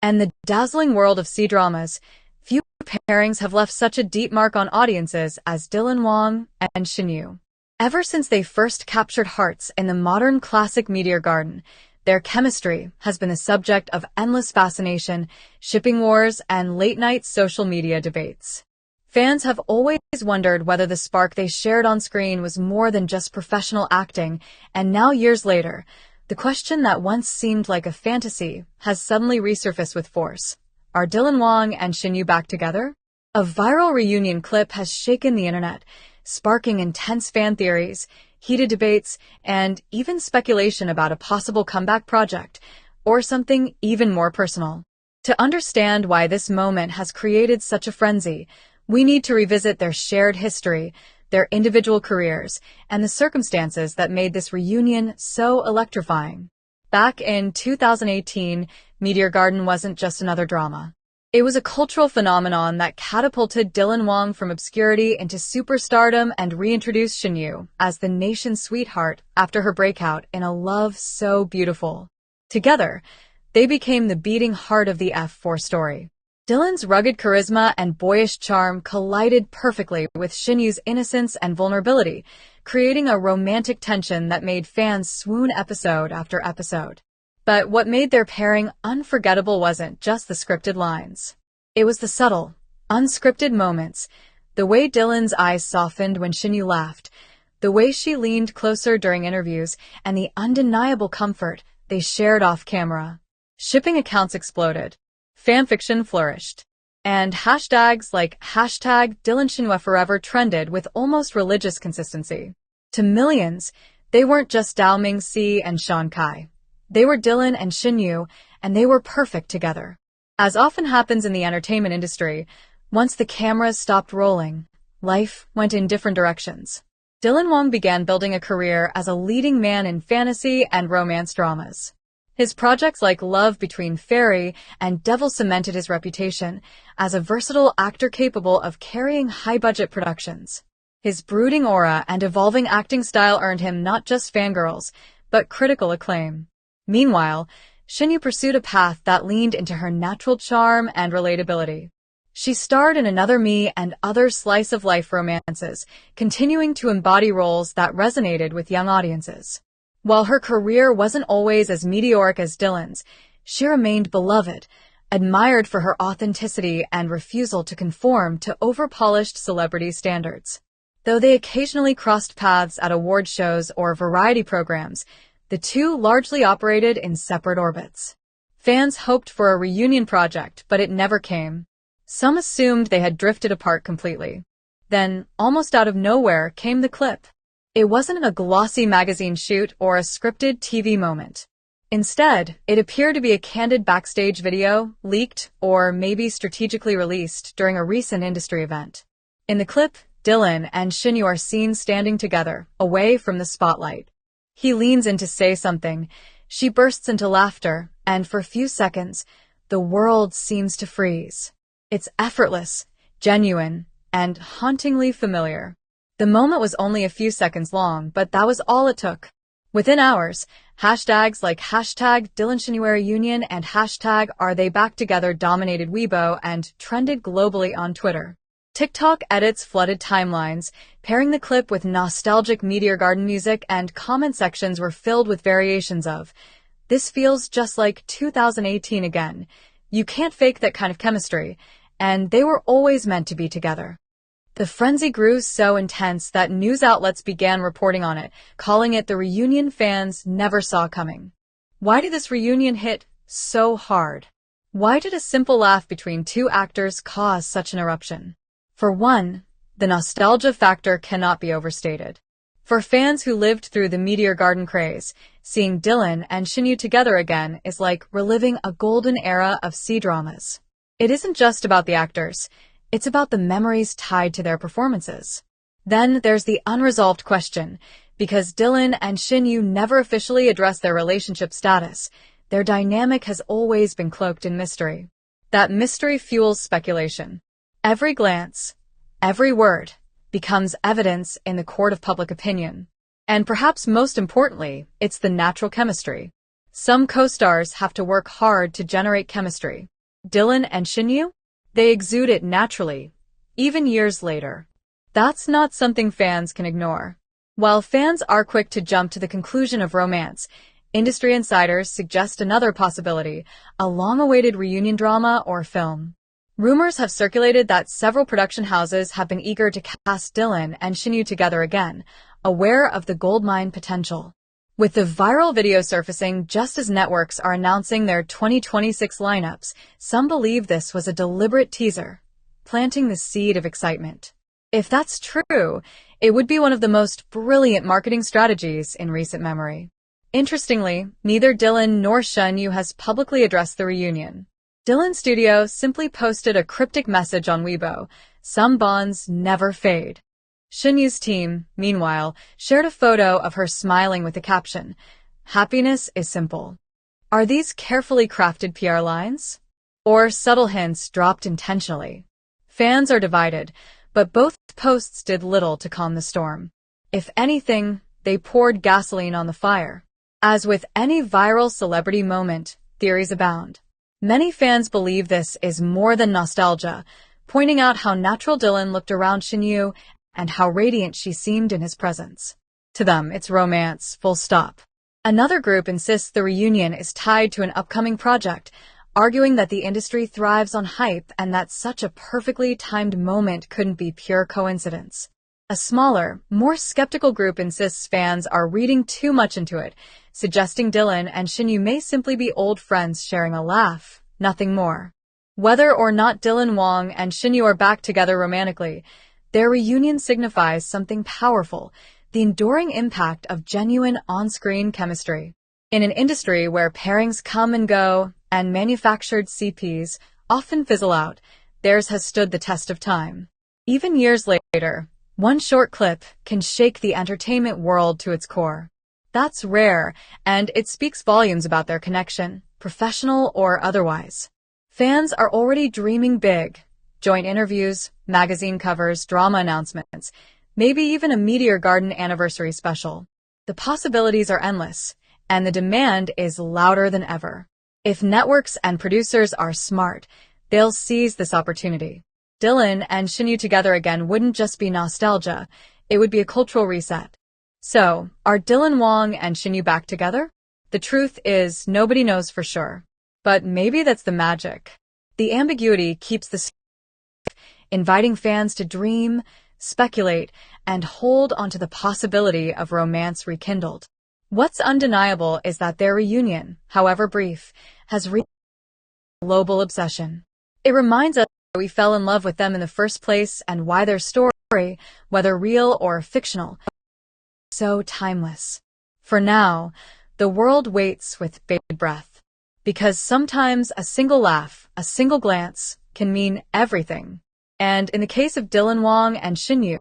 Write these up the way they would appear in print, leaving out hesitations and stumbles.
And the dazzling world of C-dramas, few pairings have left such a deep mark on audiences as Dylan Wang and Shen Yue. Ever since they first captured hearts in the modern classic Meteor Garden, their chemistry has been the subject of endless fascination, shipping wars, and late-night social media debates. Fans have always wondered whether the spark they shared on screen was more than just professional acting, and now years later, the question that once seemed like a fantasy has suddenly resurfaced with force. Are Dylan Wang and Shen Yue back together? A viral reunion clip has shaken the internet, sparking intense fan theories, heated debates, and even speculation about a possible comeback project, or something even more personal. To understand why this moment has created such a frenzy, we need to revisit their shared history, their individual careers, and the circumstances that made this reunion so electrifying. Back in 2018, Meteor Garden wasn't just another drama. It was a cultural phenomenon that catapulted Dylan Wang from obscurity into superstardom and reintroduced Shen Yue as the nation's sweetheart after her breakout in A Love So Beautiful. Together, they became the beating heart of the F4 story. Dylan's rugged charisma and boyish charm collided perfectly with Shen Yue's innocence and vulnerability, creating a romantic tension that made fans swoon episode after episode. But what made their pairing unforgettable wasn't just the scripted lines. It was the subtle, unscripted moments, the way Dylan's eyes softened when Shen Yue laughed, the way she leaned closer during interviews, and the undeniable comfort they shared off-camera. Shipping accounts exploded. Fanfiction flourished. And hashtags like #DylanShenYue trended with almost religious consistency. To millions, they weren't just Dao Mingxi and Sean Kai. They were Dylan and Shen Yue, and they were perfect together. As often happens in the entertainment industry, once the cameras stopped rolling, life went in different directions. Dylan Wang began building a career as a leading man in fantasy and romance dramas. His projects like Love Between Fairy and Devil cemented his reputation as a versatile actor capable of carrying high-budget productions. His brooding aura and evolving acting style earned him not just fangirls, but critical acclaim. Meanwhile, Shen Yue pursued a path that leaned into her natural charm and relatability. She starred in Another Me and other slice-of-life romances, continuing to embody roles that resonated with young audiences. While her career wasn't always as meteoric as Dylan's, she remained beloved, admired for her authenticity and refusal to conform to over-polished celebrity standards. Though they occasionally crossed paths at award shows or variety programs, the two largely operated in separate orbits. Fans hoped for a reunion project, but it never came. Some assumed they had drifted apart completely. Then, almost out of nowhere, came the clip. It wasn't a glossy magazine shoot or a scripted TV moment. Instead, it appeared to be a candid backstage video, leaked, or maybe strategically released during a recent industry event. In the clip, Dylan and Shen Yue are seen standing together, away from the spotlight. He leans in to say something, she bursts into laughter, and for a few seconds, the world seems to freeze. It's effortless, genuine, and hauntingly familiar. The moment was only a few seconds long, but that was all it took. Within hours, hashtags like #DylanShenYue reunion and #AreTheyBackTogether dominated Weibo and trended globally on Twitter. TikTok edits flooded timelines, pairing the clip with nostalgic Meteor Garden music, and comment sections were filled with variations of, "This feels just like 2018 again. You can't fake that kind of chemistry," and "They were always meant to be together." The frenzy grew so intense that news outlets began reporting on it, calling it the reunion fans never saw coming. Why did this reunion hit so hard? Why did a simple laugh between two actors cause such an eruption? For one, the nostalgia factor cannot be overstated. For fans who lived through the Meteor Garden craze, seeing Dylan and Shen Yue together again is like reliving a golden era of C-dramas. It isn't just about the actors. It's about the memories tied to their performances. Then there's the unresolved question. Because Dylan and Shen Yue never officially addressed their relationship status, their dynamic has always been cloaked in mystery. That mystery fuels speculation. Every glance, every word, becomes evidence in the court of public opinion. And perhaps most importantly, it's the natural chemistry. Some co-stars have to work hard to generate chemistry. Dylan and Shen Yue? They exude it naturally, even years later. That's not something fans can ignore. While fans are quick to jump to the conclusion of romance, industry insiders suggest another possibility, a long-awaited reunion drama or film. Rumors have circulated that several production houses have been eager to cast Dylan and Shen Yue together again, aware of the goldmine potential. With the viral video surfacing just as networks are announcing their 2026 lineups, some believe this was a deliberate teaser, planting the seed of excitement. If that's true, it would be one of the most brilliant marketing strategies in recent memory. Interestingly, neither Dylan nor Shen Yue has publicly addressed the reunion. Dylan's studio simply posted a cryptic message on Weibo, "Some bonds never fade." Shen Yue's team, meanwhile, shared a photo of her smiling with the caption, "Happiness is simple." Are these carefully crafted PR lines? Or subtle hints dropped intentionally? Fans are divided, but both posts did little to calm the storm. If anything, they poured gasoline on the fire. As with any viral celebrity moment, theories abound. Many fans believe this is more than nostalgia, pointing out how natural Dylan looked around Shen Yue and how radiant she seemed in his presence. To them, it's romance, full stop. Another group insists the reunion is tied to an upcoming project, arguing that the industry thrives on hype and that such a perfectly timed moment couldn't be pure coincidence. A smaller, more skeptical group insists fans are reading too much into it, suggesting Dylan and Shen Yue may simply be old friends sharing a laugh, nothing more. Whether or not Dylan Wang and Shen Yue are back together romantically, their reunion signifies something powerful, the enduring impact of genuine on-screen chemistry. In an industry where pairings come and go, and manufactured CPs often fizzle out, theirs has stood the test of time. Even years later, one short clip can shake the entertainment world to its core. That's rare, and it speaks volumes about their connection, professional or otherwise. Fans are already dreaming big. Joint interviews, magazine covers, drama announcements, maybe even a Meteor Garden anniversary special. The possibilities are endless, and the demand is louder than ever. If networks and producers are smart, they'll seize this opportunity. Dylan and Shen Yue together again wouldn't just be nostalgia, it would be a cultural reset. So, are Dylan Wang and Shen Yue back together? The truth is, nobody knows for sure. But maybe that's the magic. The ambiguity keeps the inviting fans to dream, speculate, and hold onto the possibility of romance rekindled. What's undeniable is that their reunion, however brief, has reached a global obsession. It reminds us why we fell in love with them in the first place and why their story, whether real or fictional, is so timeless. For now, the world waits with bated breath. Because sometimes a single laugh, a single glance, can mean everything. And in the case of Dylan Wang and Shen Yue,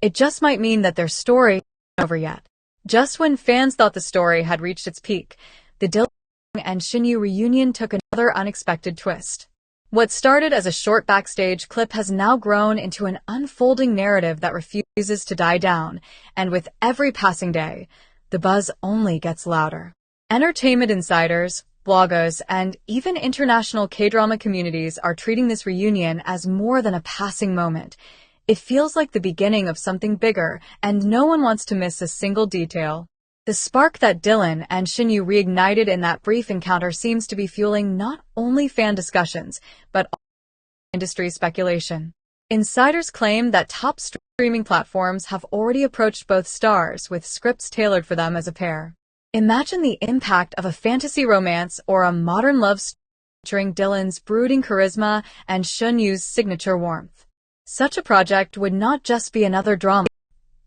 it just might mean that their story isn't over yet. Just when fans thought the story had reached its peak, the Dylan Wang and Shen Yue reunion took another unexpected twist. What started as a short backstage clip has now grown into an unfolding narrative that refuses to die down, and with every passing day, the buzz only gets louder. Entertainment insiders, bloggers, and even international K-drama communities are treating this reunion as more than a passing moment. It feels like the beginning of something bigger, and no one wants to miss a single detail. The spark that Dylan and Shen Yue reignited in that brief encounter seems to be fueling not only fan discussions, but also industry speculation. Insiders claim that top streaming platforms have already approached both stars with scripts tailored for them as a pair. Imagine the impact of a fantasy romance or a modern love story featuring Dylan's brooding charisma and Shen Yue's signature warmth. Such a project would not just be another drama,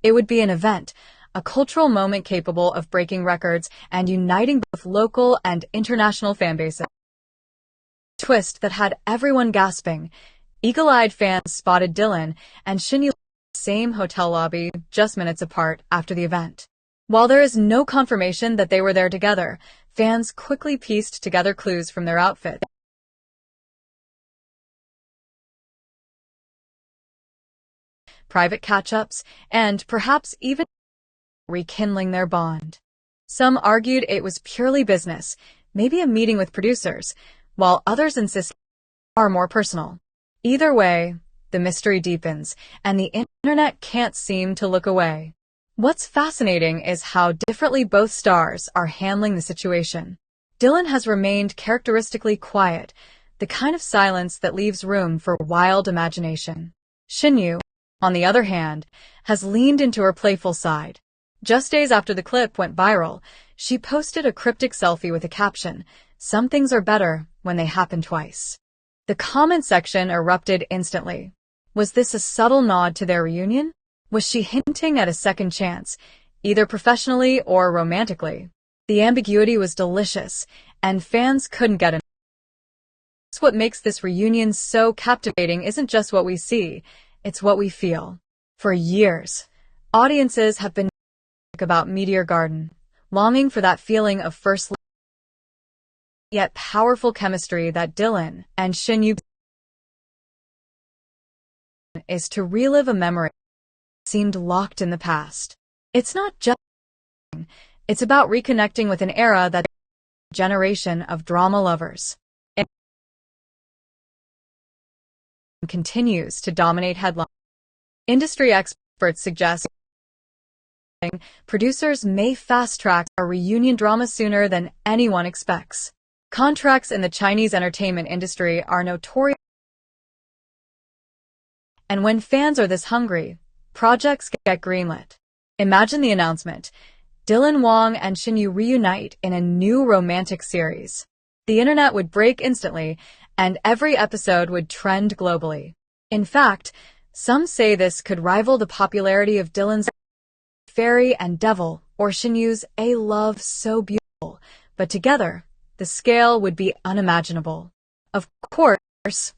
it would be an event, a cultural moment capable of breaking records and uniting both local and international fanbases. A twist that had everyone gasping. Eagle-eyed fans spotted Dylan and Shen Yue in the same hotel lobby just minutes apart after the event. While there is no confirmation that they were there together, fans quickly pieced together clues from their outfits, private catch-ups, and perhaps even rekindling their bond. Some argued it was purely business, maybe a meeting with producers, while others insisted it was far more personal. Either way, the mystery deepens, and the internet can't seem to look away. What's fascinating is how differently both stars are handling the situation. Dylan has remained characteristically quiet, the kind of silence that leaves room for wild imagination. Shen Yue, on the other hand, has leaned into her playful side. Just days after the clip went viral, she posted a cryptic selfie with a caption, "Some things are better when they happen twice." The comment section erupted instantly. Was this a subtle nod to their reunion? Was she hinting at a second chance, either professionally or romantically? The ambiguity was delicious, and fans couldn't get enough. What makes this reunion so captivating isn't just what we see, it's what we feel. For years, audiences have been about Meteor Garden, longing for that feeling of first love, yet powerful chemistry that Dylan and Shen Yue is to relive a memory that seemed locked in the past. It's not just it's about reconnecting with an era that a generation of drama lovers and continues to dominate headlines. Industry experts suggest producers may fast-track a reunion drama sooner than anyone expects. Contracts in the Chinese entertainment industry are notorious, and when fans are this hungry, projects get greenlit. Imagine the announcement: Dylan Wang and Shen Yue reunite in a new romantic series. The internet would break instantly, and every episode would trend globally. In fact, some say this could rival the popularity of Dylan's Fairy and Devil, or Shen Yue's A Love So Beautiful, but together, the scale would be unimaginable. Of course,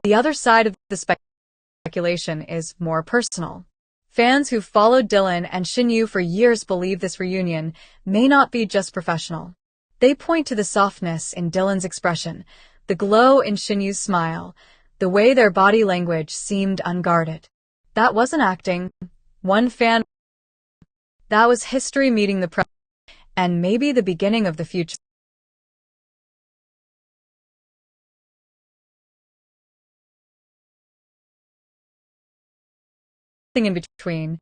the other side of the speculation is more personal. Fans who've followed Dylan and Shen Yue for years believe this reunion may not be just professional. They point to the softness in Dylan's expression, the glow in Shen Yue's smile, the way their body language seemed unguarded. That wasn't acting. One fan, that was history meeting the present, and maybe the beginning of the future. In between,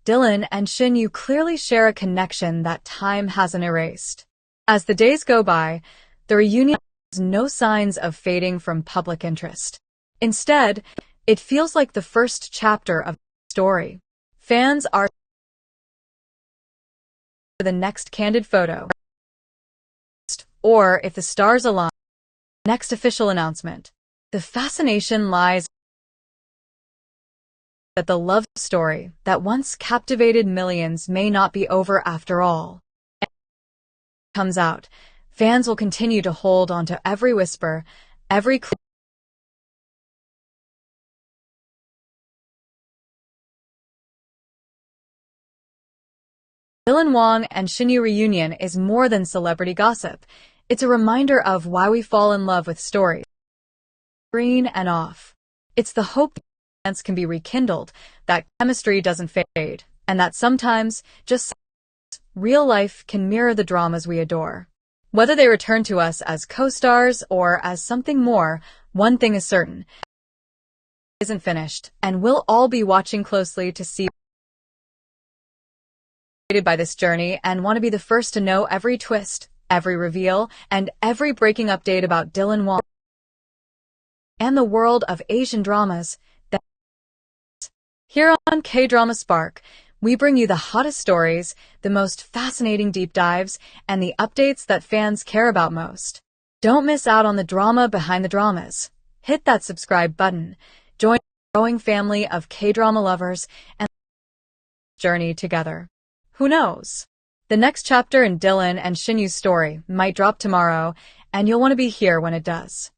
Dylan and Shen Yue clearly share a connection that time hasn't erased. As the days go by, the reunion has no signs of fading from public interest. Instead, it feels like the first chapter of the story. Fans are for the next candid photo, or if the stars align, next official announcement. The fascination lies that the love story that once captivated millions may not be over after all. And when it comes out, fans will continue to hold on to every whisper, every clue. Dylan Wang and Shen Yue reunion is more than celebrity gossip. It's a reminder of why we fall in love with stories, screen and off. It's the hope that romance can be rekindled, that chemistry doesn't fade, and that sometimes, just real life can mirror the dramas we adore. Whether they return to us as co-stars or as something more, one thing is certain: it isn't finished, and we'll all be watching closely to see by this journey and want to be the first to know every twist, every reveal, and every breaking update about Dylan Wang and the world of Asian dramas. Here on K-Drama Spark, we bring you the hottest stories, the most fascinating deep dives, and the updates that fans care about most. Don't miss out on the drama behind the dramas. Hit that subscribe button. Join the growing family of K-drama lovers and journey together. Who knows? The next chapter in Dylan and Shen Yue's story might drop tomorrow, and you'll want to be here when it does.